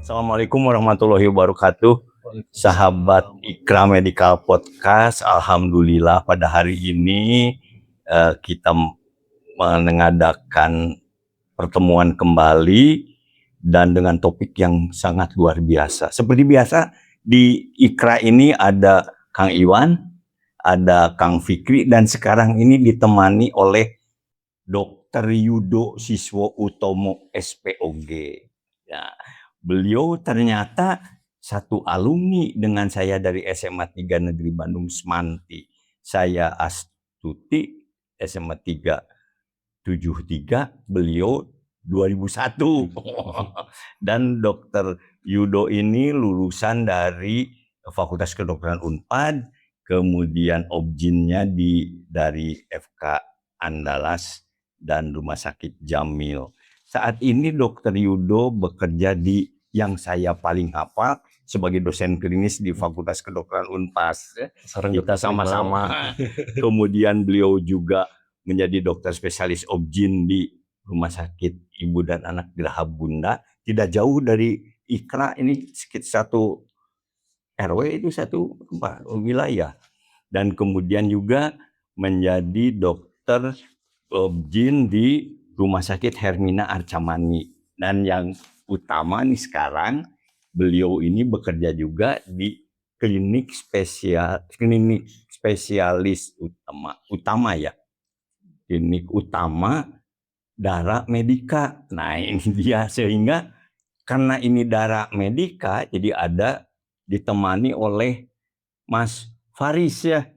Assalamualaikum warahmatullahi wabarakatuh. Sahabat Ikra Medical Podcast, alhamdulillah pada hari ini kita mengadakan pertemuan kembali dan dengan topik yang sangat luar biasa. Seperti biasa di Ikra ini ada Kang Iwan, ada Kang Fikri, dan sekarang ini ditemani oleh Dr. Yudo Siswo Utomo SPOG. Ya, beliau ternyata satu alumni dengan saya dari SMA 3 Negeri Bandung Semanti. Saya Astuti SMA 373, beliau 2001. Dan Dr. Yudo ini lulusan dari Fakultas Kedokteran Unpad, kemudian objinnya dari FK Andalas dan Rumah Sakit Jamil. Saat ini Dr. Yudo bekerja di yang saya paling hafal sebagai dosen klinis di Fakultas Kedokteran Unpas. Kita sama-sama. Kemudian beliau juga menjadi dokter spesialis objin di Rumah Sakit Ibu dan Anak Geraha Bunda. Tidak jauh dari Ikra, ini sekitar satu RW, itu satu wilayah. Dan kemudian juga menjadi dokter objin di Rumah Sakit Hermina Arcamani. Dan yang utama nih sekarang, beliau ini bekerja juga di klinik spesialis utama ya. Klinik utama Dara Medica. Nah ini dia, sehingga karena ini Dara Medica, jadi ada ditemani oleh Mas Faris ya,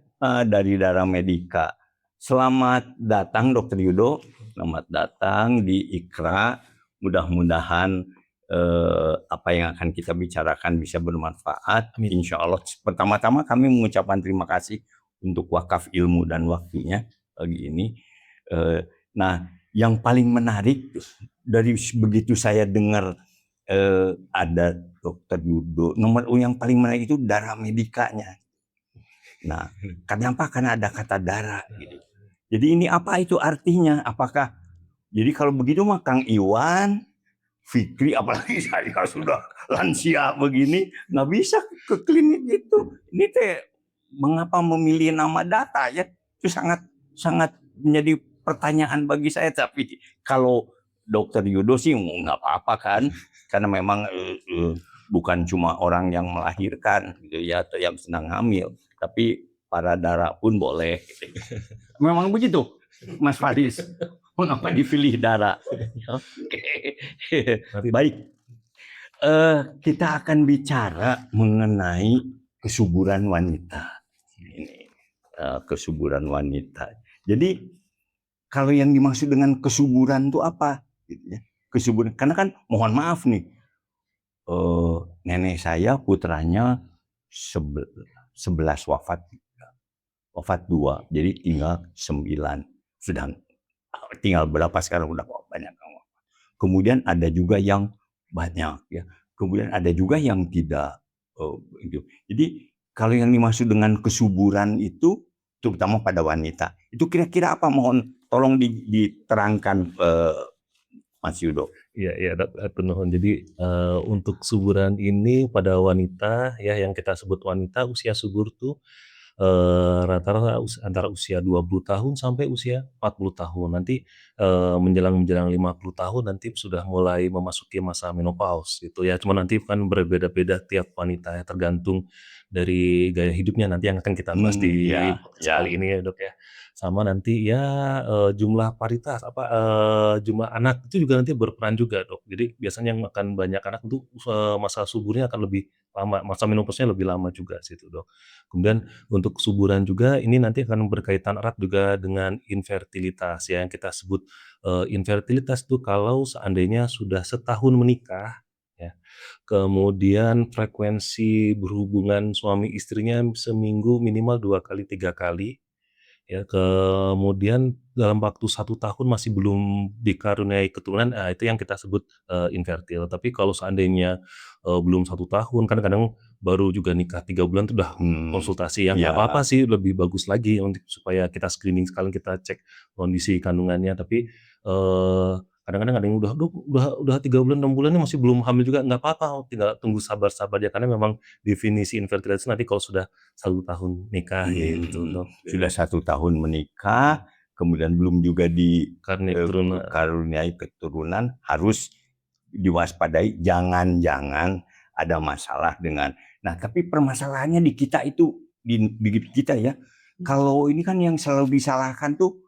dari Dara Medica. Selamat datang Dr. Yudo, selamat datang di Ikra. Mudah-mudahan apa yang akan kita bicarakan bisa bermanfaat. Insya Allah. Pertama-tama kami mengucapkan terima kasih untuk wakaf ilmu dan waktunya pagi ini. Nah, yang paling menarik dari begitu saya dengar ada Dr. Yudo, nomor yang paling menarik itu Dara Medicanya. Nah, kenapa? Karena ada kata darah gitu. Jadi ini apa itu artinya? Apakah jadi kalau begitu mah Kang Iwan, Fikri, apalagi saya sudah lansia begini, nggak bisa ke klinik itu. Ini teh mengapa memilih nama data ya? Itu sangat menjadi pertanyaan bagi saya. Tapi kalau Dokter Yudo sih nggak apa-apa kan, karena memang bukan cuma orang yang melahirkan gitu ya, atau yang sedang hamil, tapi para Dara pun boleh. Gitu. Memang begitu, Mas Faris. Mengapa dipilih Dara? Oke. Baik. Kita akan bicara mengenai kesuburan wanita. Ini kesuburan wanita. Jadi kalau yang dimaksud dengan kesuburan itu apa? Gitu ya. Kesuburan, karena kan mohon maaf nih, nenek saya putranya 11 wafat 2, jadi tinggal 9. Sedang tinggal berapa sekarang udah banyak. Kemudian ada juga yang banyak ya. Kemudian ada juga yang tidak. Jadi kalau yang dimaksud dengan kesuburan itu terutama pada wanita, itu kira-kira apa? Mohon tolong diterangkan Mas Yudo. Iya, atur nuhun. Jadi untuk kesuburan ini pada wanita ya, yang kita sebut wanita, usia subur tuh rata-rata antara usia 20 tahun sampai usia 40 tahun. Nanti menjelang 50 tahun nanti sudah mulai memasuki masa menopause gitu ya. Cuma nanti kan berbeda-beda tiap wanita ya, tergantung dari gaya hidupnya nanti yang akan kita bahas di podcast kali ini ya, Dok ya. Sama nanti ya jumlah paritas jumlah anak itu juga nanti berperan juga, Dok. Jadi biasanya yang akan banyak anak itu masa suburnya akan lebih lama, masa menopausnya lebih lama juga situ, Dok. Kemudian untuk kesuburan juga ini nanti akan berkaitan erat juga dengan infertilitas ya, yang kita sebut infertilitas itu kalau seandainya sudah setahun menikah ya, kemudian frekuensi berhubungan suami istrinya seminggu minimal 2 kali, 3 kali. Ya, kemudian dalam waktu 1 tahun masih belum dikaruniai keturunan, itu yang kita sebut, infertil. Tapi kalau seandainya, belum 1 tahun, kan kadang baru juga nikah 3 bulan tuh udah konsultasi, ya nggak apa-apa sih, lebih bagus lagi untuk supaya kita screening sekalian kita cek kondisi kandungannya. Tapi, Kadang-kadang ada yang udah, "Dok, udah 3 bulan, 6 bulan nih masih belum hamil juga." Nggak apa-apa, tinggal tunggu sabar-sabar ya, karena memang definisi infertilitas nanti kalau sudah 1 tahun nikah gitu, Dok, Sudah gitu. 1 tahun menikah, kemudian belum juga Karena keturunan karuniai keturunan, harus diwaspadai jangan-jangan ada masalah dengan. Nah, tapi permasalahannya di kita itu, di kita ya, kalau ini kan yang selalu disalahkan tuh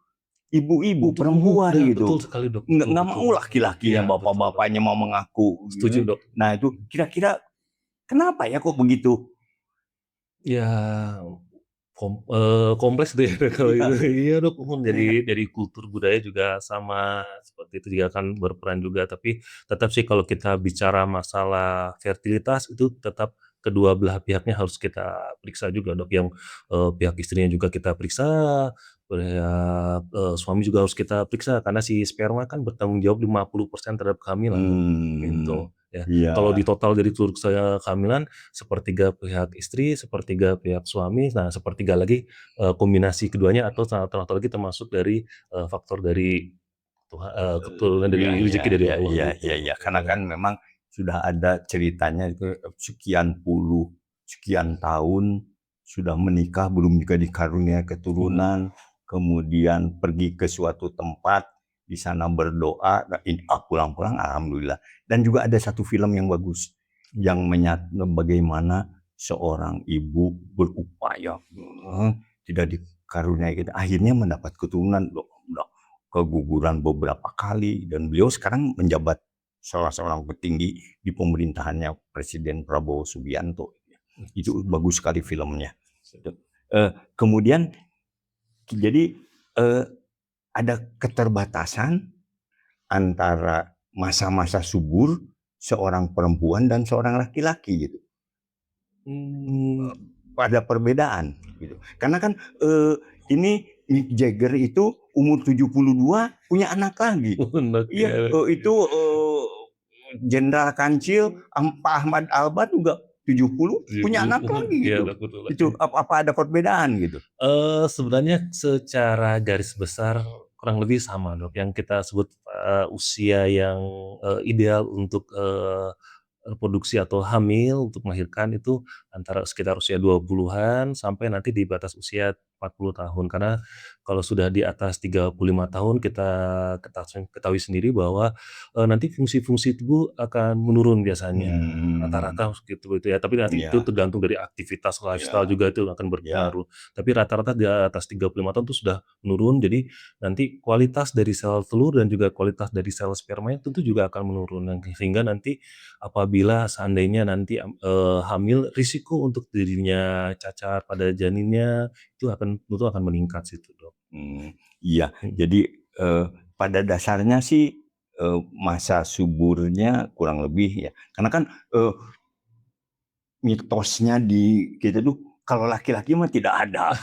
ibu-ibu, untuk perempuan ya betul gitu. sekali, Dok, Nggak betul. mau laki-lakinya, Iya, betul, Dok. bapak-bapaknya mau mengaku Setuju, gitu. Dok. Nah, itu kira-kira kenapa ya kok begitu? Ya, kompleks deh kalau itu. Iya, Iya, Dok, kayak dari kultur budaya juga sama seperti itu juga akan berperan juga, tapi tetap sih kalau kita bicara masalah fertilitas itu tetap kedua belah pihaknya harus kita periksa juga, Dok, yang, pihak istrinya juga kita periksa, pihak, suami juga harus kita periksa karena si sperma kan bertanggung jawab 50% terhadap kehamilan, Dok, hmm, gitu, ya. iya, Kalau di total dari seluruh kehamilan, sepertiga pihak istri, sepertiga pihak suami, nah sepertiga lagi, kombinasi keduanya atau satu lagi termasuk dari, faktor dari keturunan iya, dari iya, rezeki dari iya, Allah iya, gitu, iya, iya, karena iya. kan memang sudah ada ceritanya itu, sekian tahun sudah menikah, belum juga dikaruniai Mhm, keturunan, kemudian pergi ke suatu tempat, di sana berdoa, nah pulang-pulang alhamdulillah. Dan juga ada satu film yang bagus, yang bagaimana seorang ibu berupaya, tidak dikaruniai gitu, akhirnya mendapat keturunan, loh, keguguran beberapa kali, dan beliau sekarang menjabat salah seorang petinggi di pemerintahannya Presiden Prabowo Subianto. Itu bagus sekali filmnya. Gitu. Kemudian jadi ada keterbatasan antara masa-masa subur seorang perempuan dan seorang laki-laki gitu. mmm, Ada perbedaan gitu. Karena kan ini Mick Jagger itu umur 72 punya anak lagi. bener Iya, ya, itu Jenderal Kancil Pak Ahmad Albar juga 70 punya 70, anak lagi iya, gitu. Dok, betul, Dok, Itu apa ada perbedaan gitu? sebenarnya secara garis besar kurang lebih sama, Dok, yang kita sebut, usia yang, ideal untuk, reproduksi atau hamil untuk melahirkan itu antara sekitar usia 20-an sampai nanti di batas usia 40 tahun. Karena kalau sudah di atas 35 tahun kita ketahui sendiri bahwa, nanti fungsi-fungsi tubuh akan menurun biasanya, Hmm, rata-rata gitu itu ya, tapi nanti itu iya, tergantung dari aktivitas, lifestyle iya, juga itu akan iya. berpengaruh. Tapi rata-rata di atas 35 tahun itu sudah menurun, jadi nanti kualitas dari sel telur dan juga kualitas dari sel spermanya tentu juga akan menurun, sehingga nanti apabila seandainya nanti, hamil, risiko untuk terjadinya cacar pada janinnya itu tentu akan meningkat situ, Dok. Iya. Mhm. Jadi, pada dasarnya sih, masa suburnya kurang lebih ya, karena kan, mitosnya di kita tuh kalau laki-laki mah tidak ada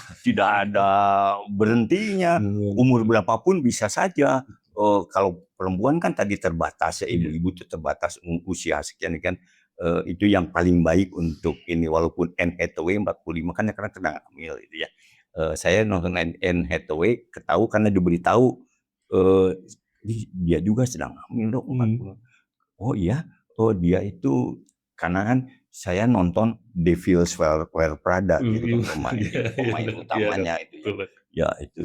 berhentinya, umur berapapun bisa saja. Kalau perempuan kan tadi terbatas ya, Iya. ibu-ibu itu terbatas usia sekian kan, itu yang paling baik untuk ini, walaupun Anne Hathaway 45 kan karena sedang hamil gitu ya. Saya nonton Anne Hathaway ketahu karena diberitahu, eee, dia juga sedang hamil Dok, Mhm. 40. Oh iya? Oh dia itu karena kan saya nonton Devil's Wear Prada gitu kan, Iya, iya, pemain Dok, iya, Dok, utamanya itu ya. betul, Dok. Ya itu,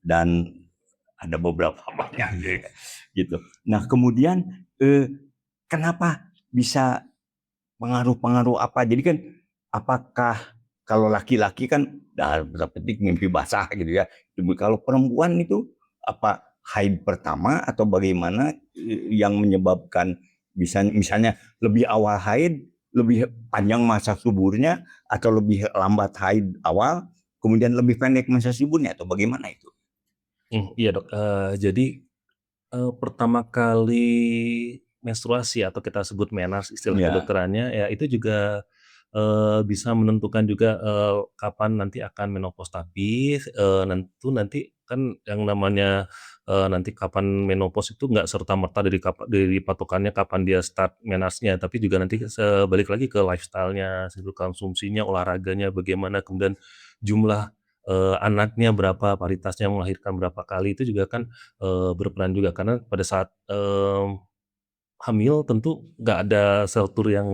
dan ada beberapa banyak gitu. Nah kemudian, kenapa bisa pengaruh-pengaruh apa? Jadi kan apakah kalau laki-laki kan dalam petik mimpi basah gitu ya. Kalau perempuan itu apa haid pertama atau bagaimana yang menyebabkan bisa misalnya lebih awal haid, lebih panjang masa suburnya atau lebih lambat haid awal, kemudian lebih pendek masa suburnya atau bagaimana itu? Iya, Dok, jadi, pertama kali menstruasi atau kita sebut menarche istilah Ya, kedokterannya, ya itu juga, bisa menentukan juga, kapan nanti akan menopause. Tapi, nanti kan yang namanya, nanti kapan menopause itu nggak serta-merta dari patokannya kapan dia start menarche-nya, tapi juga nanti balik lagi ke lifestyle-nya, konsumsinya, olahraganya bagaimana, kemudian jumlah anaknya berapa, paritasnya melahirkan berapa kali, itu juga kan, berperan juga. Karena pada saat, hamil tentu nggak ada sel tur yang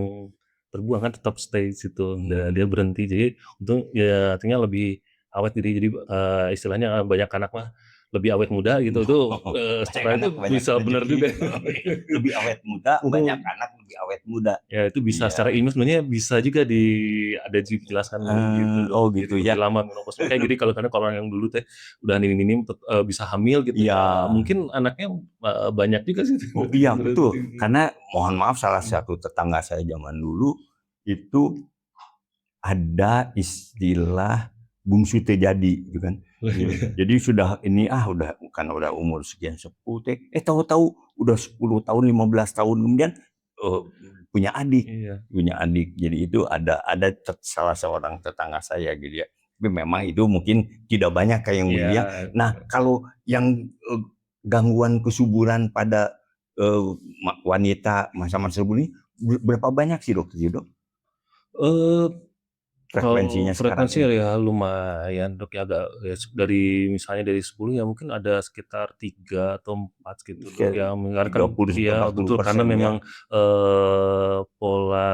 terbuang kan, tetap stay di situ, dia berhenti. Jadi untung ya artinya lebih awet jadi, istilahnya, banyak anak mah lebih awet muda gitu, itu, Banyak secara itu anak banyak bisa bener rezeki. juga. Lebih awet muda, banyak anak lebih awet muda. Ya itu bisa secara Iya. ilmiah sebenarnya bisa juga ada dijelaskan gitu, Dok. Oh Jadi gitu lebih ya. lama menopause. Makanya jadi kalau kadang kalau yang dulu teh udah minim-minim bisa hamil gitu Iya. ya, mungkin anaknya, banyak juga sih Oh iya berarti. betul. Karena mohon maaf salah satu tetangga saya zaman dulu itu ada istilah bungsu teu jadi gitu kan. Jadi sudah ini udah kan udah umur sekian sepuh teh, tahu-tahu udah 10 tahun, 15 tahun kemudian, eee, punya adik Iya, punya adik. Jadi itu ada salah seorang tetangga saya gitu ya. Tapi memang itu mungkin tidak banyak kayak yang iya, begini ya. Nah kalau yang, gangguan kesuburan pada, eee, wanita masa-masa ini berapa banyak sih Dokter Yudo eee frekuensinya Kalau sekarang frekuensi ini? ya lumayan, Dok, ya agak ya dari misalnya dari 10 ya mungkin ada sekitar 3 atau 4 gitu, Dok, Kayak ya mendengarkan 30-40% iya betul karena ya? memang, pola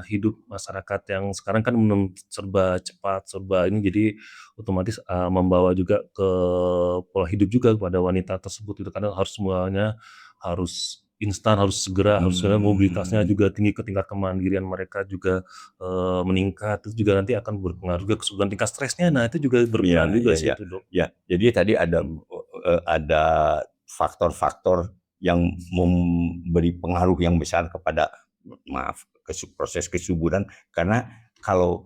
hidup masyarakat yang sekarang kan serba cepat, serba ini jadi otomatis, membawa juga ke pola hidup juga kepada wanita tersebut gitu, karena harus semuanya harus instan, harus segera mobilitasnya Mmm, juga tinggi, ke tingkat kemandirian mereka juga meningkat, itu juga nanti akan berpengaruh juga kesuburan tingkat stresnya, nah itu juga berperan iya juga iya sih iya. itu, Dok. Ya, jadi tadi Mhm. ada faktor-faktor yang memberi pengaruh yang besar kepada maaf, proses kesuburan karena kalau,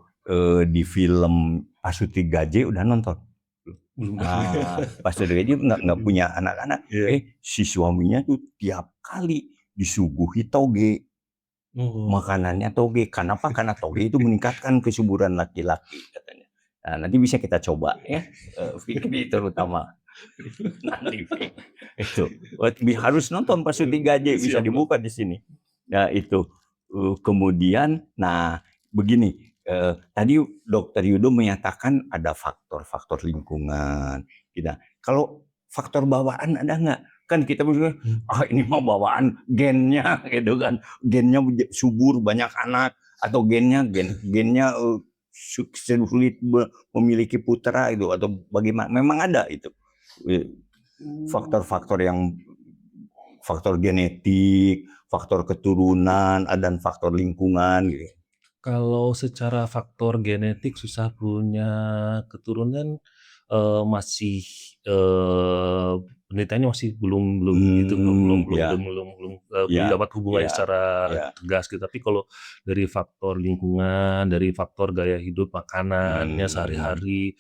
di film Pasuti Gaje udah nonton? Belum tahu. Nah, Pasuti Gaje nggak punya anak-anak, Iya. si suaminya tuh tiap kali disuguhi toge. Oh, Makanannya toge, kenapa? Karena toge itu meningkatkan kesuburan laki-laki katanya. Nah, nanti bisa kita coba ya, Fikri terutama. Nanti itu, harus nonton Pasuti Gaje, bisa siap, Dok. dibuka di sini. Nah itu, kemudian nah begini, tadi Dokter Yudo menyatakan ada faktor-faktor lingkungan, kita kalau faktor bawaan ada nggak? Kan kita berpikir, ini mah bawaan gennya gitu kan, gennya subur banyak anak atau gennya, sulit memiliki putra itu atau bagaimana, memang ada itu, faktor-faktor yang faktor genetik, faktor keturunan, dan faktor lingkungan gitu. Kalau secara faktor genetik susah punya keturunan, masih, penelitiannya masih belum belum itu, Dok, Ya, belum ya, dapat hubungannya ya, secara ya, tegas gitu. Tapi kalau dari faktor lingkungan, dari faktor gaya hidup, makanannya mmm, sehari-hari,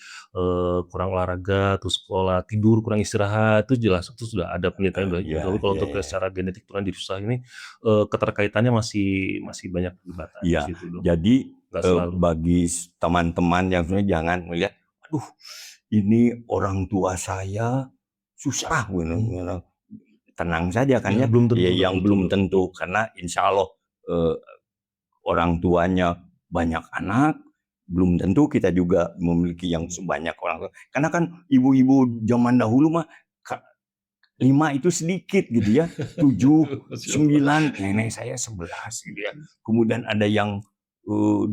kurang olahraga, terus pola tidur, kurang istirahat, itu jelas itu sudah ada penelitian iya tapi kalau iya untuk iya. secara genetik turunan jadi susah ini, keterkaitannya masih masih banyak perdebatan di Iya, situ, Dok. jadi, Nggak selalu. bagi teman-teman yang sebenarnya jangan melihat, "Aduh, ini orang tua saya susah," gitu, Mmm, gitu. Tenang saja kan ya ya, belum ya tentu, Dok, yang betul, belum Dok. tentu karena insya Allah, eee, orang tuanya banyak anak, belum tentu kita juga memiliki yang sebanyak orang tua. Karena kan ibu-ibu zaman dahulu mah 5 itu sedikit gitu ya, 7, Siapa? 9, nenek saya 11 gitu ya. Kemudian ada yang, eee,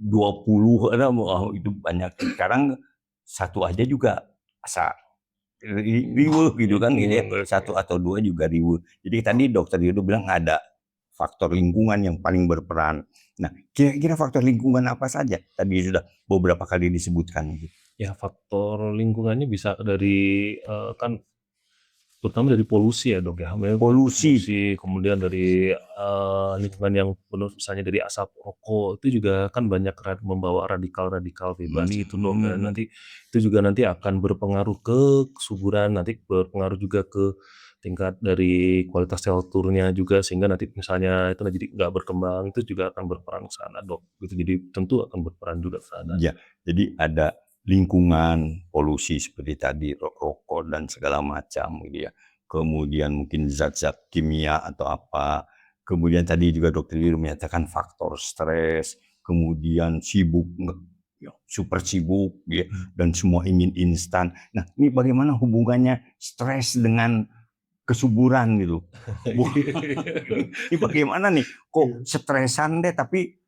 20 ada, wah itu banyak. Sekarang satu aja juga asa riweuh gitu kan gitu ya, Bener. 1 atau 2 juga riweuh. Jadi tadi Dokter Yudo bilang ada faktor lingkungan yang paling berperan. Nah, kira-kira faktor lingkungan apa saja? Tadi sudah beberapa kali disebutkan gitu. Ya faktor lingkungannya bisa dari, kan terutama dari polusi ya, Dok, ya. Polusi, Polusi, kemudian dari, lingkungan yang penuh misalnya dari asap rokok, itu juga kan banyak membawa radikal-radikal bebas itu, Dok, dan mmm, nanti itu juga nanti akan berpengaruh ke kesuburan, nanti berpengaruh juga ke tingkat dari kualitas sel turnya juga, sehingga nanti misalnya itu jadi nggak berkembang, itu juga akan berperan ke sana, Dok, gitu. Jadi tentu akan berperan juga ke sana. ya, jadi ada lingkungan, polusi seperti tadi, rokok dan segala macam gitu ya. Kemudian mungkin zat-zat kimia atau apa. Kemudian tadi juga Dokter Wiru menyatakan faktor stres, kemudian sibuk super sibuk ya, dan semua ingin instan. Nah, ini bagaimana hubungannya stres dengan kesuburan gitu? Wah, ini bagaimana nih? Kok stresan deh tapi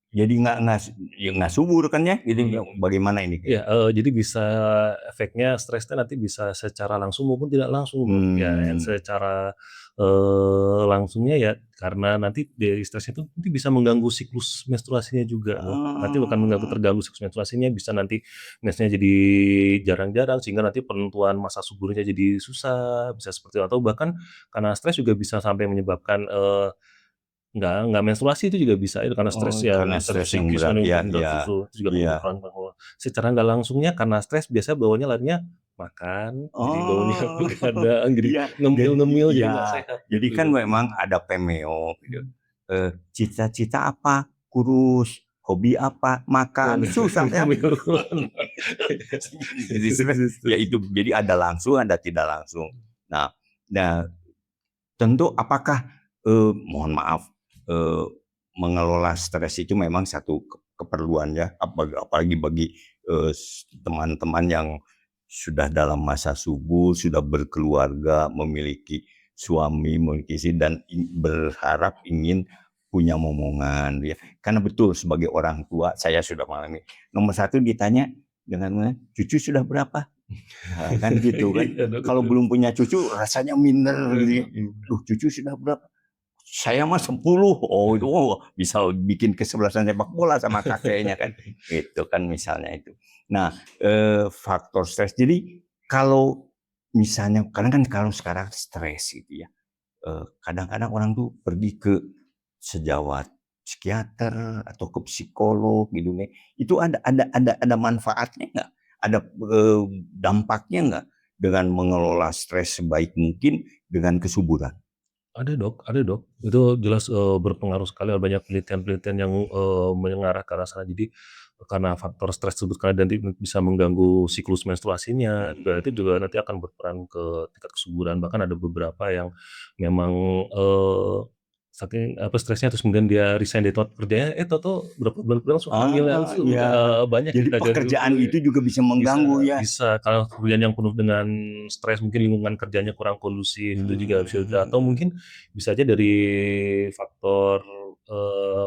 jadi nggak subur kan ya? Jadi bagaimana ini? Iya, jadi bisa efeknya stresnya nanti bisa secara langsung maupun tidak langsung, Bro. Ya, yang secara, langsungnya ya karena nanti dari stresnya itu nanti bisa mengganggu siklus menstruasinya juga, Bro. Nanti bukan terganggu siklus menstruasinya, bisa nanti mensnya jadi jarang-jarang sehingga nanti penentuan masa suburnya jadi susah, bisa seperti itu. Atau bahkan karena stres juga bisa sampai menyebabkan, nggak menstruasi itu juga bisa itu karena stres ya, Karena bisa stres yang psikis berat, ya, nggak ya, susu, itu juga ya. berperan bahwa secara nggak langsungnya karena stres biasanya bawanya larinya makan, jadi baunya Oh, begadang, jadi iya, ngemil-ngemil, jadi nggak iya. sehat Jadi kan gitu. memang ada pemeo gitu. Cita-cita apa? Kurus. Hobi apa? Makan. Susah ya. Ngemil. Jadi stres, ya itu. Jadi ada langsung, ada tidak langsung. Nah, nah tentu apakah mohon maaf, eee, mengelola stres itu memang satu keperluan ya, apalagi bagi teman-teman yang sudah dalam masa subur, sudah berkeluarga, memiliki suami, memiliki istri, dan berharap ingin punya momongan ya. Karena betul sebagai orang tua saya sudah mengalami, nomor satu ditanya dengan "Cucu sudah berapa?" Nah, kan gitu kan. Iya dong. Kalau belum punya cucu rasanya minder gitu ya. "Duh, cucu sudah berapa?" "Saya mah 10." Oh, itu bisa bikin kesebelasan sepak bola sama kakeknya kan. Itu kan misalnya itu. Nah, faktor stres. Jadi kalau misalnya kadang kan kalau sekarang stres gitu ya, kadang-kadang orang tuh pergi ke sejawat psikiater atau ke psikolog gitu nih. Itu ada manfaatnya nggak? Ada, dampaknya nggak dengan mengelola stres sebaik mungkin dengan kesuburan? Ada Dok, ada Dok. Itu jelas, berpengaruh sekali, banyak penelitian-penelitian yang, mengarah ke arah sana. Jadi, karena faktor stres tersebut karena nanti bisa mengganggu siklus menstruasinya, berarti juga nanti akan berperan ke tingkat kesuburan. Bahkan ada beberapa yang memang, saking apa stresnya terus kemudian dia resign dari tempat kerjanya, tahu-tahu berapa bulan kemudian langsung hamil ya, langsung Iya. banyak Jadi kita dari pekerjaan itu juga bisa bisa mengganggu ya? bisa, kalau pekerjaan yang penuh dengan stres, mungkin lingkungan kerjanya kurang kondusif, itu juga bisa atau mungkin bisa aja dari faktor,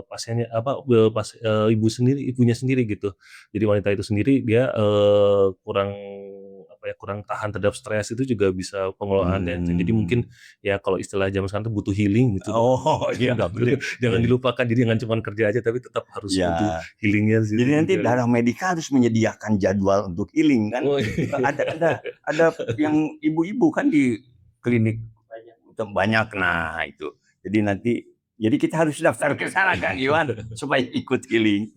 pasiennya apa, ibunya sendiri gitu. Jadi wanita itu sendiri dia, kurang apa ya, kurang tahan terhadap stres, itu juga bisa pengelolaannya. Jadi mungkin Mmm. ya kalau istilah zaman sekarang tuh butuh healing gitu, Dok. Oh, iya, Nggak jadi jangan jadi dilupakan, jadi jangan cuman kerja aja, tapi tetap harus butuh iya. healing-nya di situ Jadi nanti juga. Dara Medica harus menyediakan jadwal untuk healing kan? Oh, Ada yang ibu-ibu kan di klinik banyak. Nah itu. Jadi kita harus daftar ke sana Kang Iwan supaya ikut healing.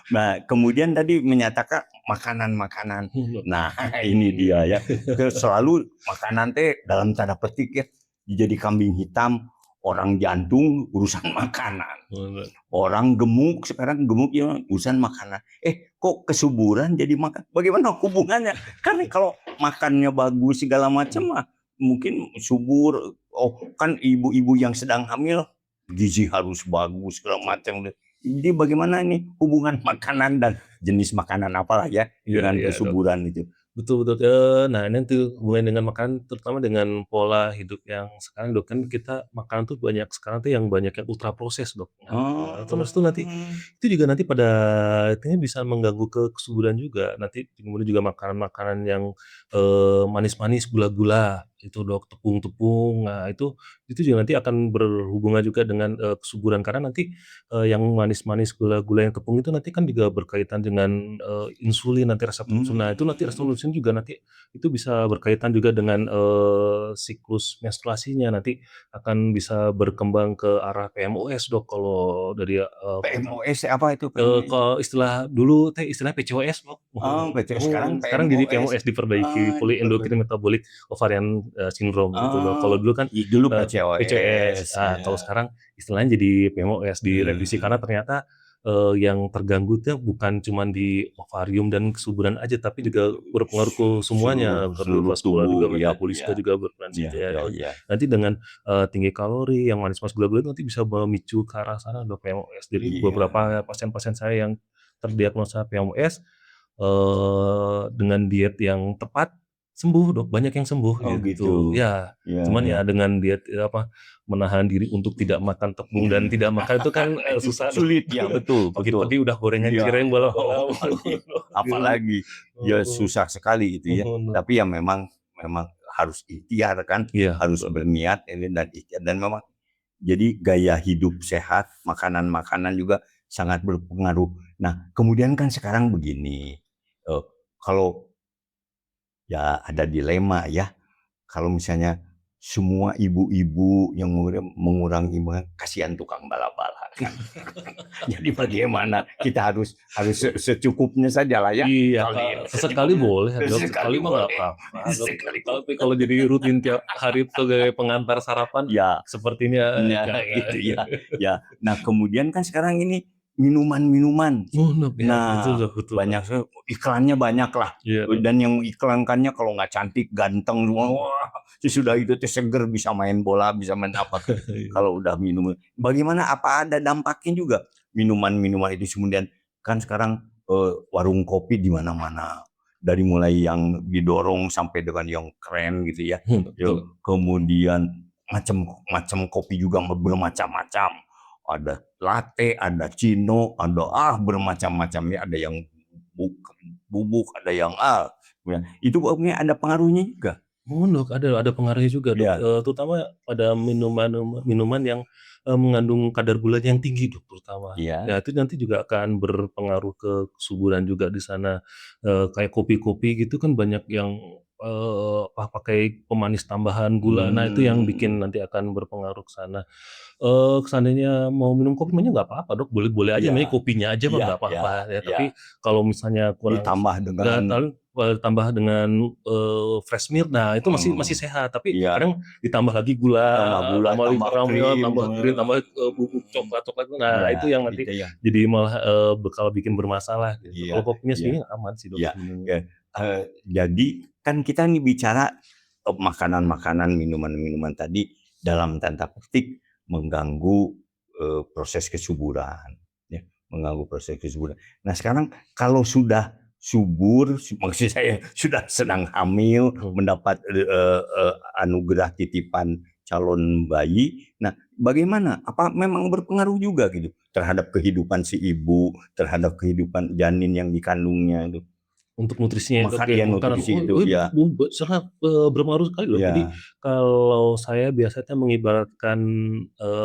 Nah, kemudian tadi menyatakan makanan-makanan. Nah, ini dia ya. Selalu makanan teh dalam tanda petik ya jadi kambing hitam, orang jantung urusan makanan. Orang gemuk, sekarang gemuk ya urusan makanan. Kok kesuburan jadi makan? Bagaimana hubungannya? Karena kalau makannya bagus segala macam mah mungkin subur. Oh, kan ibu-ibu yang sedang hamil gizi harus bagus segala macam. Jadi bagaimana ini hubungan makanan dan jenis makanan apalah ya Iya dengan iya, Dok. kesuburan itu? Betul betul, nah ini tuh hubungannya dengan makanan, terutama dengan pola hidup yang sekarang, Dok, kan kita makanan tuh banyak sekarang tuh yang banyak yang ultra proses, Dok. Nah, Oh. terus tuh nanti itu juga nanti pada akhirnya bisa mengganggu kesuburan juga. Nanti kemudian juga makanan-makanan yang, manis-manis, gula-gula itu, Dok, tepung-tepung. Nah, itu juga nanti akan berhubungan juga dengan, kesuburan karena nanti, yang manis-manis, gula-gula, yang tepung itu nanti kan juga berkaitan dengan, insulin, nanti reseptor insulin. Nah, itu nanti reseptor insulin juga nanti itu bisa berkaitan juga dengan, siklus menstruasinya, nanti akan bisa berkembang ke arah PMOS, Dok, kalau dari, PMOS apa itu PMOS? kalau istilah dulu teh istilahnya PCOS, Bro. Oh, PCOS sekarang Sekarang jadi PMOS. PMOS, diperbaiki Polyendocrinal Metabolic Ovarian, Syndrome gitu loh. Kalau Oh, dulu kan, dulu PCOS, PCOS kalau ya. sekarang istilahnya jadi PMOS, direvisi Mmm. karena ternyata, yang terganggu tuh bukan cuman di ovarium dan kesuburan aja, tapi juga berpengaruh ke Seluruh semuanya, seluruh kardiovaskular juga, tubuh ya, metabolisme ya, juga berperan ya, situ ya. ya, ya. Nanti dengan, tinggi kalori, yang manis-manis, gula-gula itu nanti bisa memicu ke arah sana, Dok, PMOS. Jadi Iya. beberapa pasien-pasien saya yang terdiagnosa PMS, dengan diet yang tepat, sembuh Dok, banyak yang sembuh Oh gitu. gitu. Ya, Ya, cuman ya. ya dengan diet, menahan diri untuk tidak makan tepung dan tidak makan itu kan, susah Dok. Sulit ya, betul, betul. Pagi-pagi udah gorengan Iya. cireng Oh, bola-bola apalagi gitu. apalagi ya Heeh, susah sekali itu ya. Dok. Tapi ya memang harus ikhtiar kan, Iya, harus betul. berniat ini dan ikhtiar dan memang jadi gaya hidup sehat, makanan-makanan juga sangat berpengaruh. Nah, kemudian kan sekarang begini, kalau ya ada dilema ya, kalau misalnya semua ibu-ibu yang mengurangi kasihan tukang bala-bala kan. Jadi bagaimana kita harus secukupnya saja lah ya. Iya, Kali ya, sesekali secukupnya, boleh Dok, sekali sekali mah nggak boleh, apa-apa Dok. sekali Tapi boleh. kalau jadi rutin tiap hari sebagai pengantar sarapan, Ya, sepertinya ya jangan. itu ya, ya. Nah kemudian kan sekarang ini minuman-minuman. Oh, Dok, ya betul Nah Dok, betul banyak Dok. iklannya banyak lah. Iya Dok. Dan yang iklankannya kalau nggak cantik, ganteng, wah sesudah itu teh seger bisa main bola, bisa main apa. Kalau udah minum, bagaimana? Apa ada dampaknya juga minuman-minuman itu kemudian kan sekarang warung kopi di mana-mana dari mulai yang didorong sampai dengan yang keren gitu ya. Betul. Kemudian macam-macam kopi juga bermacam-macam. Ada latte, ada cino, ada bermacam-macam ya. Ada yang bubuk, ada yang itu pokoknya ada pengaruhnya juga. Oh, Dok, ada pengaruhnya juga Dok, Ya, terutama pada minuman yang, mengandung kadar gulanya yang tinggi Dok, terutama. iya. Ya itu nanti juga akan berpengaruh ke kesuburan juga di sana, kayak kopi-kopi gitu kan banyak yang, pakai pemanis tambahan gula, nah itu yang Hmm, bikin nanti akan berpengaruh ke sana. Seandainya mau minum kopi maunya nggak apa-apa Dok, boleh-boleh aja, namanya iya, kopinya aja mah iya, nggak iya, apa-apa ya, iya. tapi kalau misalnya kurang Ditambah dengan nggak tahu tambah dengan, fresh milk, nah itu masih hmm, masih sehat, tapi iya, kadang ditambah lagi gula, tambah gula, tambah lagi tambah karamel, krim, tambah green, tambah, bubuk coklat-coklat, nah iya, itu yang nanti itu ya. jadi malah, bakal bikin bermasalah gitu. Iya, Kalau kopinya iya, sendiri aman sih Dok iya, sebenarnya. ya, jadi kan kita nih bicara, makanan-makanan, minuman-minuman tadi dalam tanda petik mengganggu, proses kesuburan, ya, mengganggu proses kesuburan. Nah sekarang kalau sudah subur, maksud saya sudah sedang hamil, Mhm. mendapat, anugerah titipan calon bayi, nah bagaimana? Apa memang berpengaruh juga gitu terhadap kehidupan si ibu, terhadap kehidupan janin yang dikandungnya itu? Untuk nutrisinya Dok ya, Iya makanan nutrisi itu, iya, sangat, berpengaruh sekali loh. Jadi iya, kalau saya biasanya mengibaratkan,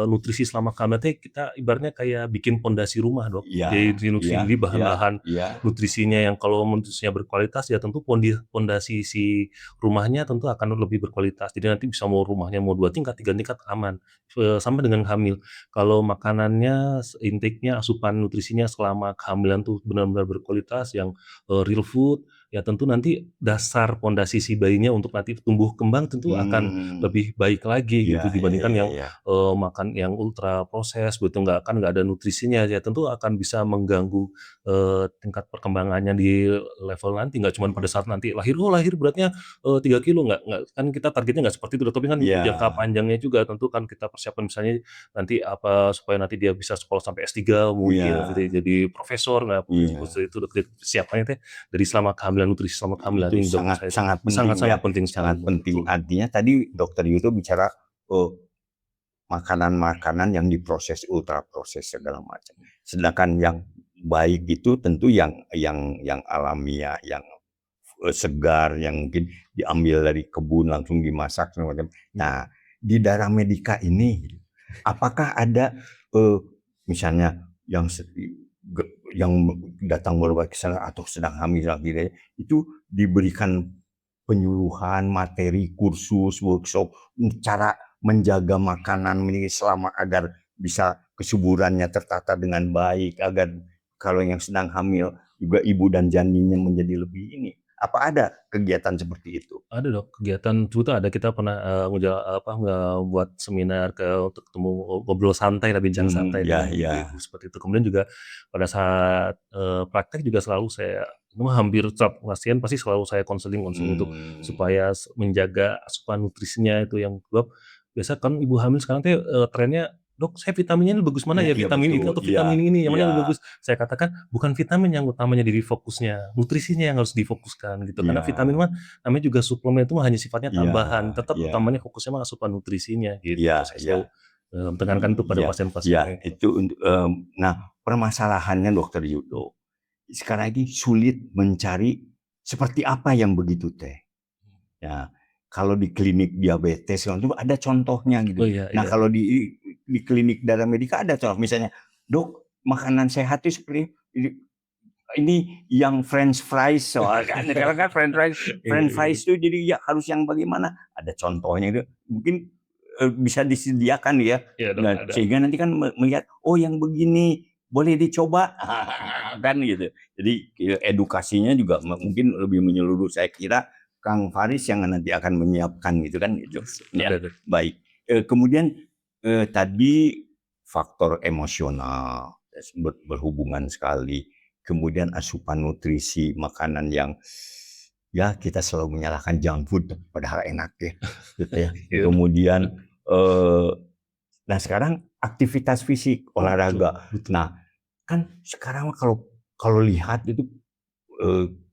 nutrisi selama kehamilan teh kita ibaratnya kayak bikin pondasi rumah Dok. iya, Jadi nutrisi iya, jadi iya, bahan-bahan iya, nutrisinya yang kalau nutrisinya berkualitas ya tentu pondasi si rumahnya tentu akan lebih berkualitas. Jadi nanti bisa mau rumahnya mau 2 tingkat, 3 tingkat aman, sama dengan hamil. Kalau makanannya, intake-nya, asupan nutrisinya selama kehamilan tuh benar-benar berkualitas yang real food, ya tentu nanti dasar pondasi si bayinya untuk nanti tumbuh kembang tentu akan hmm, lebih baik lagi iya, gitu iya, dibandingkan iya, yang, iya, makan yang ultra proses begitu nggak ada nutrisinya ya tentu akan bisa mengganggu, tingkat perkembangannya di level nanti nggak cuman pada saat nanti lahir, "Oh lahir beratnya, 3 kilogram," nggak kan kita targetnya nggak seperti itu tapi kan untuk iya, jangka panjangnya juga tentu kan kita persiapkan misalnya nanti apa, supaya nanti dia bisa sekolah sampai S3 mungkin iya, nanti jadi profesor, nah iya. itu persiapannya teh dari selama kehamilan, nutrisi selama kehamilan Itu ini Dok sangat saya tuh. sangat penting Sangat-sangat ya, penting sekali sangat Dok, penting. betul. Artinya tadi dokter itu bicara, eee, makanan-makanan yang diproses, ultra proses segala macam. Sedangkan yang baik itu tentu yang alamiah, yang segar, yang mungkin diambil dari kebun langsung dimasak segala macam. Nah, di Dara Medica ini apakah ada, misalnya yang yang datang berobat ke sana atau sedang hamil lagi itu diberikan penyuluhan, materi, kursus, workshop, cara menjaga makanan ini selama agar bisa kesuburannya tertata dengan baik, agar kalau yang sedang hamil juga ibu dan janinnya menjadi lebih ini. Apa ada kegiatan seperti itu? Ada Dok, kegiatan itu tuh ada kita pernah, ngebuat seminar untuk ketemu ngobrol santai lah, bincang santai Iya, dengan iya. ibu-ibu seperti itu. Kemudian juga pada saat, praktek juga selalu saya hampir setiap pasien pasti selalu saya konseling untuk Mmm, supaya menjaga asupan nutrisinya itu yang sebab biasa kan ibu hamil sekarang teh, trennya "Dok, saya vitaminnya bagus mana Iya ya? iya Vitamin itu betul, atau iya vitamin ini, yang mana iya yang lebih bagus?" Saya katakan, "Bukan vitamin yang utamanya jadi fokusnya, nutrisinya yang harus difokuskan," gitu. Karena iya vitamin mah namanya juga suplemen itu mah hanya sifatnya iya tambahan, tetap iya utamanya fokusnya mah asupan nutrisinya gitu. iya Saya iya selalu, tekankan itu pada iya pasien-pasien iya saya. itu nah permasalahannya Dokter Yudo, sekarang ini sulit mencari seperti apa yang begitu teh. Ya, kalau di klinik diabetes itu ada contohnya gitu. Oh, iya Nah, iya. kalau di klinik Darah Medika ada contoh, misalnya, "Dok, makanan sehat itu seperti ini yang french fries," soalnya kan sekarang kan Iya french iya. fries itu jadi ya harus yang bagaimana, ada contohnya itu. Mungkin, bisa disediakan ya. Iya, Dok, Nah, ada. sehingga nanti kan melihat, "Oh yang begini boleh dicoba," kan gitu. Jadi, edukasinya juga mungkin lebih menyeluruh. Saya kira Kang Faris yang nanti akan menyiapkan gitu kan gitu. Ya, Ada, Dok. baik. Kemudian, tadi faktor emosional berhubungan sekali. Kemudian asupan nutrisi makanan yang ya kita selalu menyalahkan junk food padahal enak ya, gitu ya. Iya, Dok. Kemudian, nah sekarang aktivitas fisik, Betul olahraga. betul. Nah, kan sekarang kalau kalau lihat itu,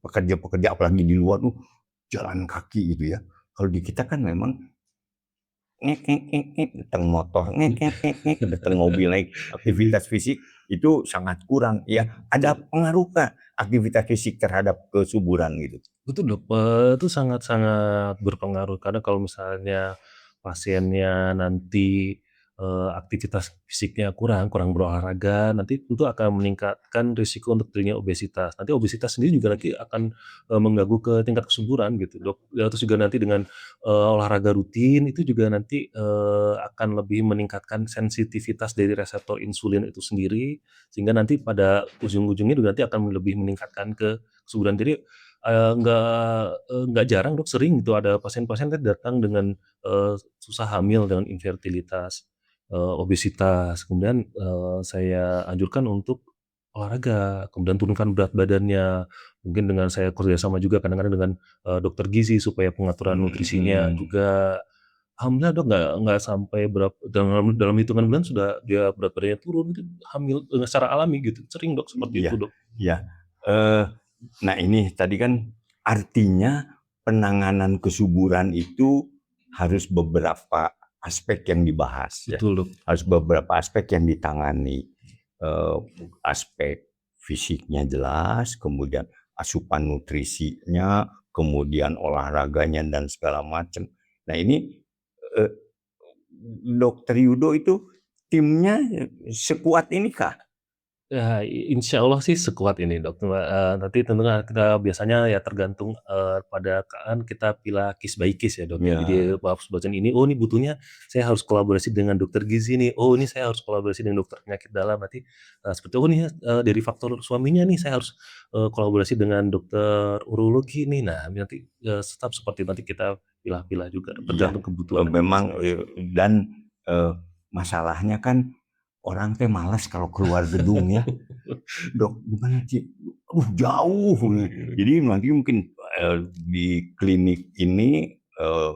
pekerja-pekerja apalagi di luar tuh jalan kaki gitu ya. Kalau di kita kan memang datang motor, datang mobil naik, Iya. aktivitas fisik itu sangat kurang ya. Ada Betul. pengaruh nggak aktivitas fisik terhadap kesuburan gitu? Betul, Dok, itu sangat-sangat berpengaruh karena kalau misalnya pasiennya nanti, aktivitas fisiknya kurang, kurang berolahraga, nanti itu akan meningkatkan risiko untuk terjadinya obesitas. Nanti obesitas sendiri juga nanti akan, mengganggu ke tingkat kesuburan gitu, Dok. Ya terus juga nanti dengan, olahraga rutin itu juga nanti, akan lebih meningkatkan sensitivitas dari reseptor insulin itu sendiri, sehingga nanti pada ujung-ujungnya juga nanti akan lebih meningkatkan ke kesuburan. Jadi nggak jarang Dok, sering gitu ada pasien-pasien tadi datang dengan, susah hamil dengan infertilitas, obesitas, kemudian, saya anjurkan untuk olahraga, kemudian turunkan berat badannya, mungkin dengan saya kerjasama juga kadang-kadang dengan, dokter gizi supaya pengaturan nutrisinya Mhm. juga alhamdulillah Dok, nggak sampai dalam dalam hitungan bulan sudah dia berat badannya turun, itu hamil, secara alami gitu, sering Dok seperti Iya itu Dok. iya. Eee, nah ini tadi kan artinya penanganan kesuburan itu harus beberapa aspek yang dibahas ya, Betul Dok. harus beberapa aspek yang ditangani. Eee, Aspek fisiknya jelas, kemudian asupan nutrisinya, kemudian olahraganya dan segala macam. Nah ini, eee, Dokter Yudo itu timnya sekuat inikah? Ya, insyaallah sih sekuat ini Dok, nanti tentunya kita biasanya ya tergantung, pada kan kita pilah case by case ya Dok ya. Jadi Ya. pasien ini, oh ini butuhnya saya harus kolaborasi dengan dokter gizi nih, oh ini saya harus kolaborasi dengan dokter penyakit dalam, nanti, seperti oh nih, dari faktor suaminya nih saya harus, kolaborasi dengan dokter urologi nih. Nah nanti, tetap seperti nanti kita pilah-pilah juga Iya, tergantung kebutuhan memang, masing-masing. dan, masalahnya kan orang teh malas kalau keluar gedung ya, "Dok, gimana sih? Jauh," jadi nanti mungkin, di klinik ini,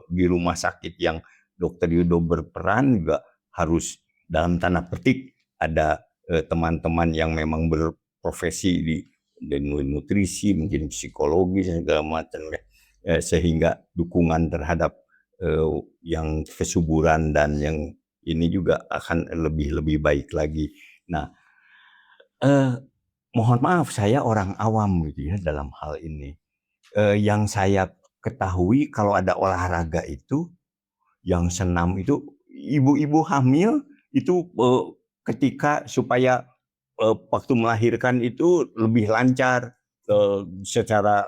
di rumah sakit yang Dokter Yudo berperan juga harus dalam tanda petik ada, teman-teman yang memang berprofesi di nutrisi, mungkin psikologi segala macam ya, sehingga dukungan terhadap, yang kesuburan dan yang ini juga akan lebih lebih baik lagi. Nah, eee, mohon maaf saya orang awam gitu ya dalam hal ini. Yang saya ketahui kalau ada olahraga itu, yang senam itu ibu-ibu hamil itu, ketika supaya, waktu melahirkan itu lebih lancar, secara,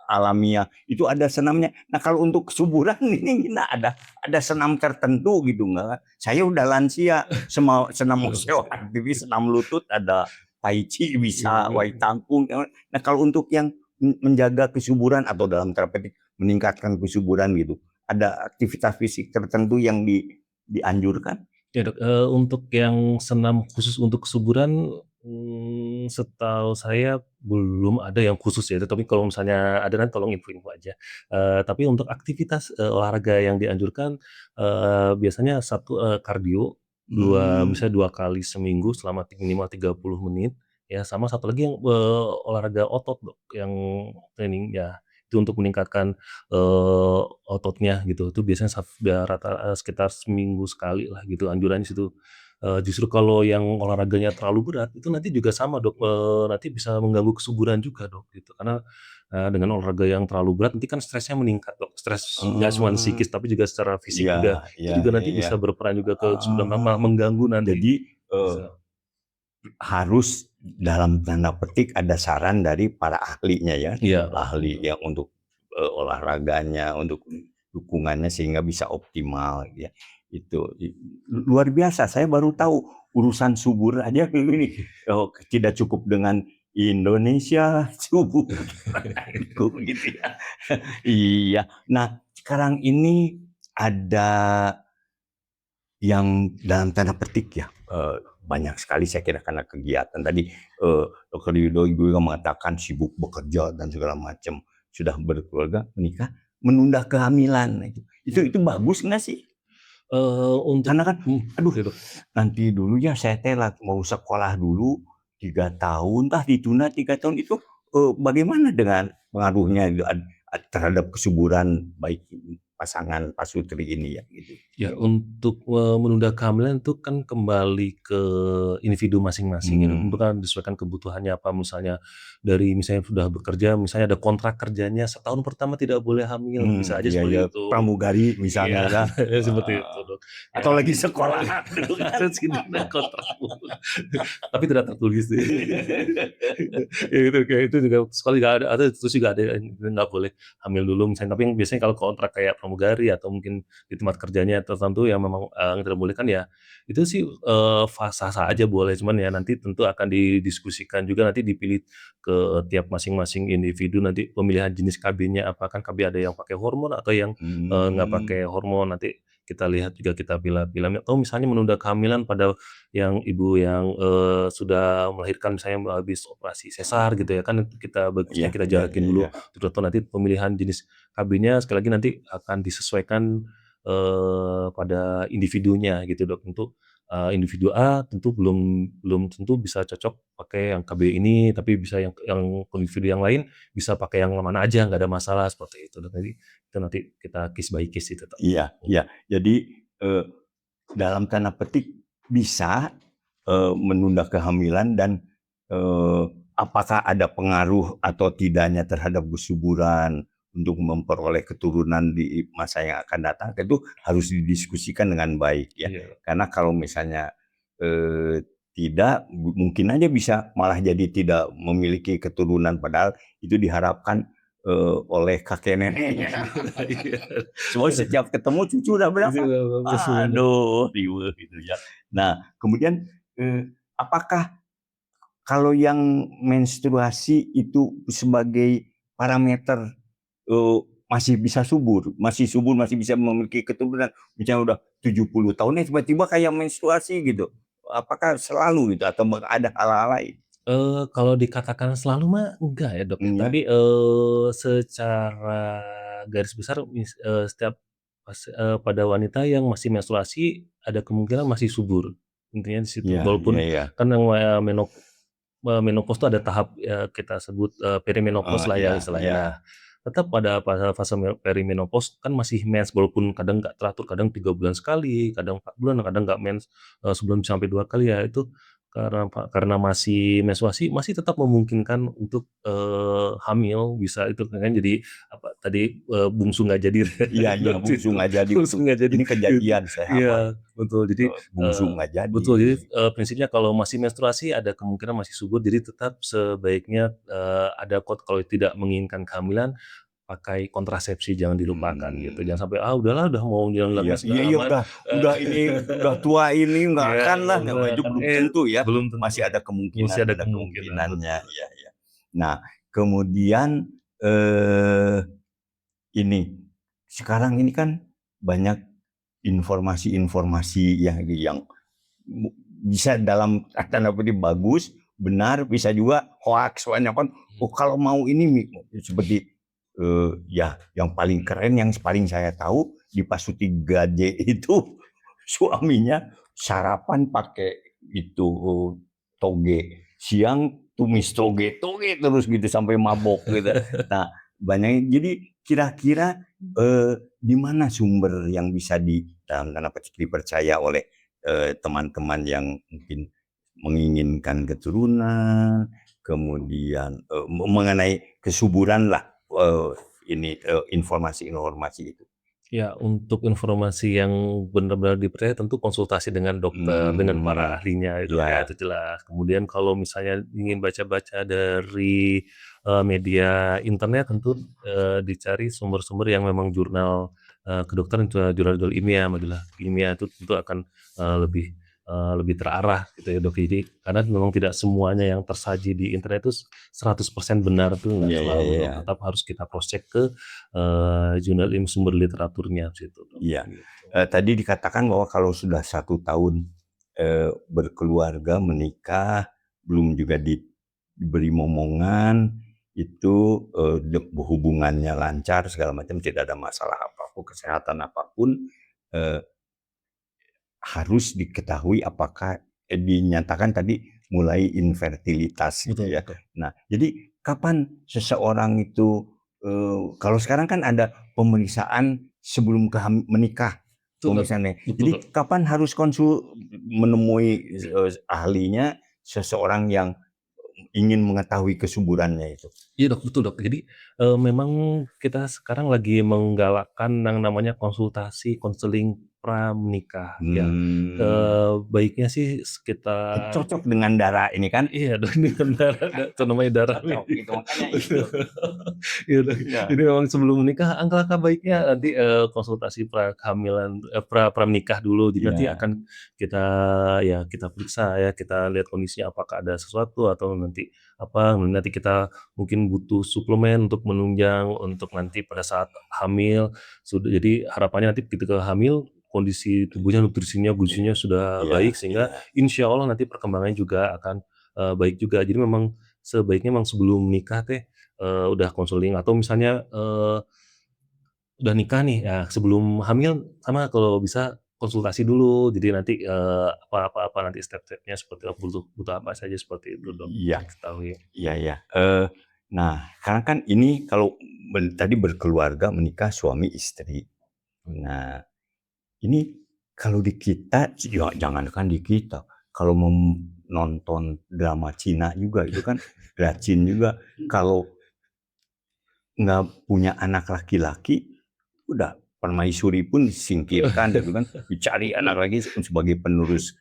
alamiah, itu ada senamnya. Nah kalau untuk kesuburan ini nggak ada senam tertentu gitu nggak? Saya udah lansia, senam osteoartritis, senam lutut ada tai chi bisa, wai tangkung. Nah kalau untuk yang menjaga kesuburan atau dalam tanda petik meningkatkan kesuburan gitu, ada aktivitas fisik tertentu yang dianjurkan? Ya Dok, untuk yang senam khusus untuk kesuburan, setahu saya belum ada yang khusus ya, tapi kalau misalnya ada nanti tolong info-info aja. Tapi untuk aktivitas, olahraga yang dianjurkan, biasanya satu, kardio, misalnya 2 kali seminggu selama minimal 30 menit, ya sama satu lagi yang, olahraga otot, Dok, yang training ya, itu untuk meningkatkan, ototnya gitu. Itu biasanya sekitar seminggu sekali lah gitu anjurannya situ. Justru kalau yang olahraganya terlalu berat, itu nanti juga sama, Dok, nanti bisa mengganggu kesuburan juga, Dok, gitu. Karena, dengan olahraga yang terlalu berat nanti kan stresnya meningkat, Dok. Stres nggak cuma Heeh, psikis tapi juga secara fisik iya juga. iya Itu juga nanti iya, bisa berperan juga ke kesuburan, heeh. malah mengganggu nanti. Jadi, Bisa. harus dalam tanda petik ada saran dari para ahlinya ya, Iya, ahli yang untuk, olahraganya, untuk dukungannya sehingga bisa optimal ya, itu. Luar biasa saya baru tahu urusan subur aja ini, tidak cukup dengan Indonesia subur gitu ya. Iya. Nah, sekarang ini ada yang dalam tanda petik ya, banyak sekali saya kira karena kegiatan tadi, Dokter Yudo juga mengatakan sibuk bekerja dan segala macam, sudah berkeluarga, menikah, menunda kehamilan, nah itu bagus nggak sih? Untuk Karena kan, aduh oke, Dok. nanti dulu ya saya teh mau sekolah dulu 3 tahun, tah ditunda 3 tahun itu, bagaimana dengan pengaruhnya itu terhadap kesuburan baik pasangan pasutri ini ya gitu? Ya, untuk, menunda kehamilan itu kan kembali ke individu masing-masing ya, Hmm. untuk kan disesuaikan kebutuhannya apa, misalnya dari misalnya sudah bekerja, misalnya ada kontrak kerjanya setahun pertama tidak boleh hamil, bisa aja Iya iya, seperti itu. pramugari misalnya Iya, ya, seperti itu, heeh, Dok. atau Ya, lagi sekolah gitu kan. harus gini kontrak tapi tidak tertulis sih. Ya itu, kayak itu juga sekolah juga ada terus juga ada yang nggak boleh hamil dulu misalnya, tapi yang biasanya kalau kontrak kayak pramugari atau mungkin di tempat kerjanya tertentu yang memang, tidak dibolehkan ya, itu sih, sah-sah aja boleh, cuman ya nanti tentu akan didiskusikan juga nanti dipilih ke tiap masing-masing individu nanti pemilihan jenis KB-nya apa, kan KB ada yang pakai hormon atau yang, nggak pakai Mmm, hormon, nanti kita lihat juga kita pilah-pilah atau misalnya menunda kehamilan pada yang ibu yang, sudah melahirkan misalnya habis operasi sesar gitu ya, kan kita iya bagusnya kita iya jarakin iya dulu, iya, terus atau nanti pemilihan jenis KB-nya sekali lagi nanti akan disesuaikan, pada individunya gitu, Dok. Untuk, individu A tentu belum belum tentu bisa cocok pakai yang KB ini, tapi bisa yang individu yang lain bisa pakai yang mana aja, nggak ada masalah seperti itu, Dok. Jadi itu nanti kita case by case itu, Dok. iya iya. Jadi, eee, dalam tanda petik bisa, menunda kehamilan dan, eee, apakah ada pengaruh atau tidaknya terhadap kesuburan untuk memperoleh keturunan di masa yang akan datang, itu harus didiskusikan dengan baik ya. Iya. Karena kalau misalnya, tidak, mungkin aja bisa malah jadi tidak memiliki keturunan, padahal itu diharapkan, oleh kakek neneknya. Iya. Soalnya setiap ketemu cucu udah Itu berapa? betul. Aduh, riweuh gitu ya. Nah, kemudian, apakah kalau yang menstruasi itu sebagai parameter, masih bisa subur, masih bisa memiliki keturunan, misalnya udah 70 tahun, tiba-tiba kayak menstruasi gitu, apakah selalu gitu atau ada hal-hal lain? Kalau dikatakan selalu mah enggak ya, Dok, ya. Mmm, ya? Tapi, secara garis besar setiap pada wanita yang masih menstruasi ada kemungkinan masih subur, intinya di situ. Iya iya Walaupun iya. kan yang menopause itu ada tahap, kita sebut, perimenopause lah ya Iya istilahnya. iya. Nah, tetap pada fase perimenopause kan masih mens, walaupun kadang nggak teratur, kadang 3 bulan sekali, kadang 4 bulan, kadang nggak mens, sebulan bisa sampai 2 kali ya, itu karena masih menstruasi, masih tetap memungkinkan untuk, hamil, bisa itu kan jadi apa tadi, bungsu nggak jadi Iya iya, waktu bungsu itu, nggak jadi bungsu tuh. nggak jadi, Ini itu kejadian saya hafal, iya, betul. Jadi, bungsu nggak jadi betul, jadi, ini. prinsipnya kalau masih menstruasi ada kemungkinan masih subur, jadi tetap sebaiknya, ada kalau tidak menginginkan kehamilan, pakai kontrasepsi jangan dilupakan gitu, Mmm, jangan sampai, "Ah, udahlah udah mau iya jalan-jalan iya segala iya, aman," udah ini, udah tua ini nggak iya, akan lah, udah nah itu kan belum tentu ya, belum tentu, masih masih ada ada kemungkinan, kemungkinannya, betul. iya iya. Nah, kemudian, eee, ini, sekarang ini kan banyak informasi-informasi yang bisa dalam tanda kutip bagus, benar, bisa juga hoaks, soalnya kan, oh kalau mau ini seperti, ya yang paling keren yang paling saya tahu di Pasuti Gaje itu suaminya sarapan pakai itu toge, siang tumis toge terus gitu sampai mabok gitu. Nah, banyak. Jadi kira-kira di mana sumber yang bisa dalam tanda petik dipercaya oleh teman-teman yang mungkin menginginkan keturunan, kemudian mengenai kesuburan lah informasi-informasi itu. Ya, untuk informasi yang benar-benar dipercaya tentu konsultasi dengan dokter, dengan para ahlinya itu ya, Ya, itu jelas. Kemudian kalau misalnya ingin baca-baca dari media internet tentu dicari sumber-sumber yang memang jurnal kedokteran, jurnal-jurnal ilmiah, majalah ilmiah itu tentu akan lebih terarah gitu ya dok. Jadi karena memang tidak semuanya yang tersaji di internet itu 100% benar tuh nggak iya, iya, selalu dok. iya. Tetap harus kita cross check ke jurnal sumber literaturnya situ dok. Iya. Gitu. Tadi dikatakan bahwa kalau sudah 1 tahun berkeluarga, menikah, belum juga diberi momongan, itu hubungannya lancar segala macam, tidak ada masalah apapun, kesehatan apapun, eh, harus diketahui apakah dinyatakan tadi mulai infertilitas gitu Betul ya. betul. Nah, jadi kapan seseorang itu kalau sekarang kan ada pemeriksaan sebelum menikah Betul dok. pemeriksaan. Betul Jadi dok. kapan harus menemui ahlinya, seseorang yang ingin mengetahui kesuburannya itu? Iya dok, betul dok. Jadi memang kita sekarang lagi menggalakkan yang namanya konsultasi konseling pramenikah ya. Baiknya sih sekitar Cocok dengan darah ini kan? iya dok, ini kan darah itu namanya darah Cocok gitu, makanya itu. Iya dok. Ya. Jadi memang sebelum menikah alangkah baiknya nanti konsultasi prakehamilan pramenikah dulu. Jadi nanti Iya. akan kita periksa ya, kita lihat kondisinya apakah ada sesuatu atau nanti nanti kita mungkin butuh suplemen untuk menunjang untuk nanti pada saat hamil. Jadi harapannya nanti ketika hamil kondisi tubuhnya, nutrisinya, gizinya sudah Iya, baik sehingga iya. insya Allah nanti perkembangannya juga akan baik juga. Jadi memang sebaiknya memang sebelum nikah teh udah konseling atau misalnya udah nikah nih ya sebelum hamil sama kalau bisa konsultasi dulu. Jadi nanti apa nanti step-stepnya seperti apa, butuh apa saja seperti itu dok Iya, diketahui. iya, iya. Nah, karena kan ini kalau tadi berkeluarga, menikah suami istri. Nah, ini kalau di kita, ya jangankan di kita, kalau nonton drama Cina juga itu kan rajin juga. Kalau nggak punya anak laki-laki, udah permaisuri pun disingkirkan gitu kan, dicari anak lagi sebagai penerus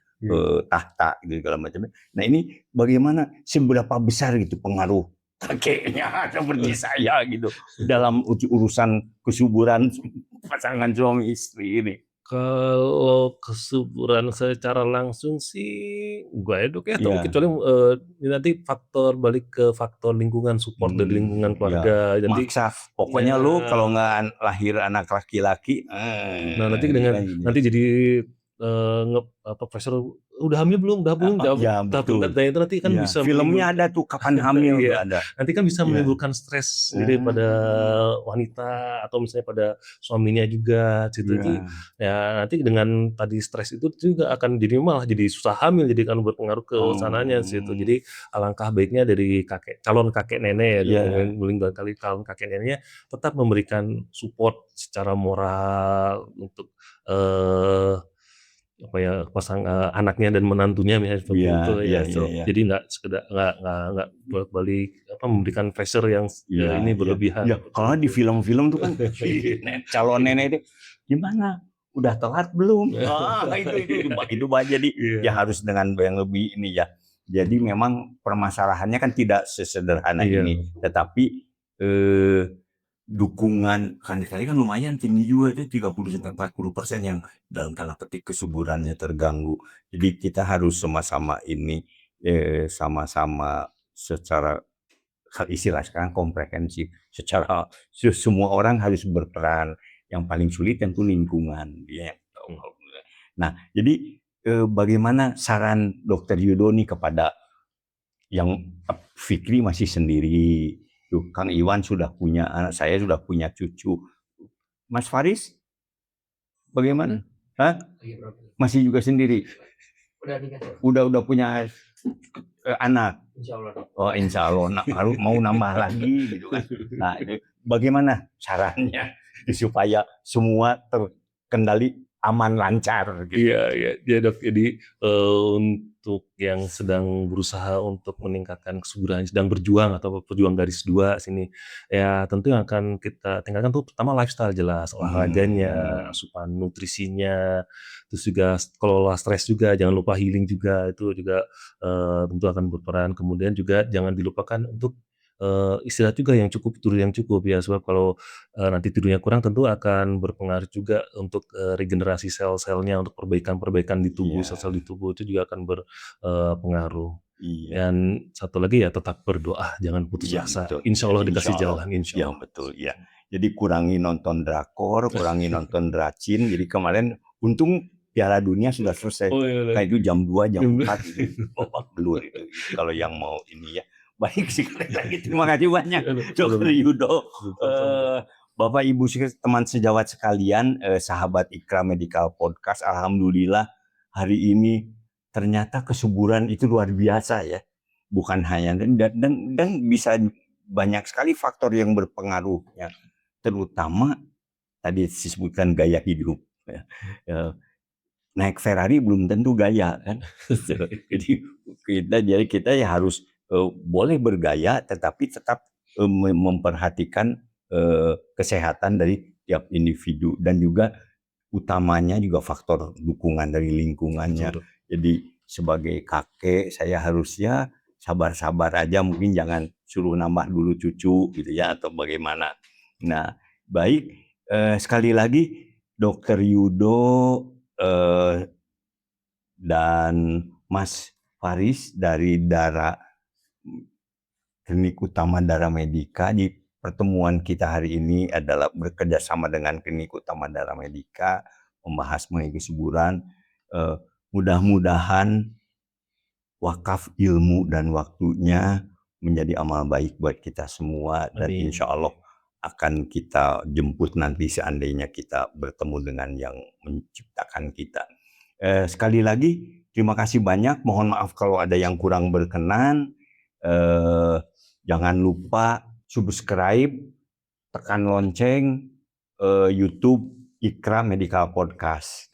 tahta gitu segala macamnya. Nah, ini bagaimana seberapa besar gitu pengaruh kakeknya seperti saya gitu dalam urusan kesuburan pasangan suami istri ini? Kalau kesuburan secara langsung sih enggak ya, Dok, ya, atau Iya. kecuali, nanti balik ke faktor lingkungan, support dari lingkungan Ya, keluarga. Nanti maksa. Pokoknya lu ya, kalau nggak lahir anak laki-laki, nah nanti gitu dengan kan gitu. nanti jadi, pressure, "Udah hamil belum? Udah belum?" Jawab Ya betul. dan itu nanti kan Iya, bisa filmnya ada menimbulkan tuh Kapan Hamil tuh iya, ada. nanti kan bisa Iya. menimbulkan stres jadi pada wanita atau misalnya pada suaminya juga gitu. Jadi Iya. ya nanti dengan tadi stres itu juga akan jadi malah jadi susah hamil, jadi kan berpengaruh ke sananya situ. Oh. Jadi alangkah baiknya dari calon kakek nenek ya, Iya. mungkin kali calon kakek neneknya tetap memberikan support secara moral untuk, eee anaknya dan menantunya misalnya seperti Iya, itu iya, ya, iya, so iya. jadi nggak sekedar nggak bolak-balik memberikan pressure yang Iya, ini iya. berlebihan Iya, seperti kalau di itu. film-film tuh kan si calon nenek itu, "Gimana? Udah telat belum?" Itu jadi ya Iya, harus dengan yang lebih ini ya. Jadi memang permasalahannya kan tidak sesederhana iya, ini, tetapi eh, dukungan kan tadi kan lumayan tinggi juga itu 30-40% yang dalam tanda petik kesuburannya terganggu. Jadi kita harus sama-sama ini sama-sama secara istilah sekarang komprehensif, secara semua orang harus berperan. Yang paling sulit tentu lingkungan dia yang tahu. mmm. Nah, jadi bagaimana saran Dokter Yudo nih kepada yang Fikri masih sendiri, tuh Kang Iwan sudah punya anak, saya sudah punya cucu. Mas Faris bagaimana? Hah? Masih juga sendiri. Udah punya anak. Oh, insya Allah harus mau nambah lagi gitu kan. Nah, ini bagaimana caranya supaya semua terkendali aman lancar gitu. Iya, ya Dok. Jadi untuk yang sedang berusaha untuk meningkatkan kesuburan, sedang berjuang atau berjuang garis 2 sini, ya tentu yang akan kita tingkatkan tuh pertama lifestyle jelas, olahraganya, asupan nutrisinya, terus juga kelola stres juga, jangan lupa healing juga, itu juga tentu akan berperan. Kemudian juga jangan dilupakan untuk istirahat juga yang cukup, tidur yang cukup ya, sebab kalau nanti tidurnya kurang tentu akan berpengaruh juga untuk regenerasi sel-selnya, untuk perbaikan-perbaikan di tubuh, Iya. sel-sel di tubuh itu juga akan berpengaruh. Iya. Dan satu lagi ya tetap berdoa, jangan putus Iya, asa. betul. Insya Allah Insya dikasih Allah. jalan, insya Ya Allah. betul, ya. Jadi kurangi nonton drakor, kurangi nonton dracin. Jadi kemarin untung Piala Dunia sudah selesai. Oh iya, Nah itu jam 2, jam Jam 4 itu babak belur itu. Kalau yang mau ini ya. Baik sekali lagi terima kasih banyak Dr. Yudo. Bapak Ibu teman sejawat sekalian, sahabat Ikra Medical Podcast, alhamdulillah hari ini ternyata kesuburan itu luar biasa ya. Bukan hanya dan bisa banyak sekali faktor yang berpengaruh ya. Terutama tadi disebutkan gaya hidup ya. Naik Ferrari belum tentu gaya kan. Jadi kita ya harus boleh bergaya tetapi tetap memperhatikan kesehatan dari tiap individu dan juga utamanya juga faktor dukungan dari lingkungannya. Betul. Jadi sebagai kakek saya harus ya sabar-sabar aja, mungkin jangan suruh nambah dulu cucu gitu ya atau bagaimana. Nah, baik sekali lagi Dr. Yudo dan Mas Faris dari Klinik Utama Dara Medica. Di pertemuan kita hari ini adalah bekerja sama dengan Klinik Utama Dara Medica membahas mengenai kesuburan. Mudah-mudahan wakaf ilmu dan waktunya menjadi amal baik buat kita semua. Dan Amin. insya Allah akan kita jemput nanti seandainya kita bertemu dengan yang menciptakan kita. Sekali lagi terima kasih banyak, mohon maaf kalau ada yang kurang berkenan. Jangan lupa subscribe, tekan lonceng YouTube Ikra Medical Podcast.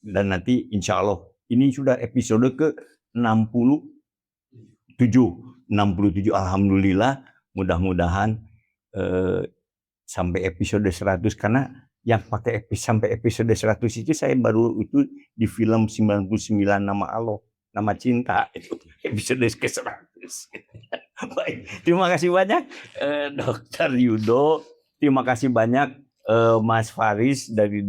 Dan nanti insya Allah ini sudah episode ke-67. Alhamdulillah, mudah-mudahan sampai episode 100, karena yang pakai sampai episode 100 itu saya baru itu di film 99 Nama Allah, Nama Cinta, itu episode ke-100. Baik, terima kasih banyak Dr. Yudo, terima kasih banyak Mas Faris dari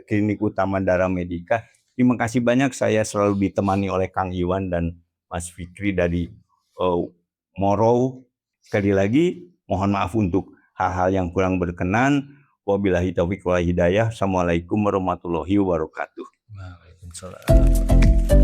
Klinik Utama Dara Medica. Terima kasih banyak, saya selalu ditemani oleh Kang Iwan dan Mas Fikri dari Morrow. Sekali lagi mohon maaf untuk hal-hal yang kurang berkenan. Wabillahi taufiq wal hidayah. Assalamualaikum warahmatullahi wabarakatuh. Waalaikumsalam.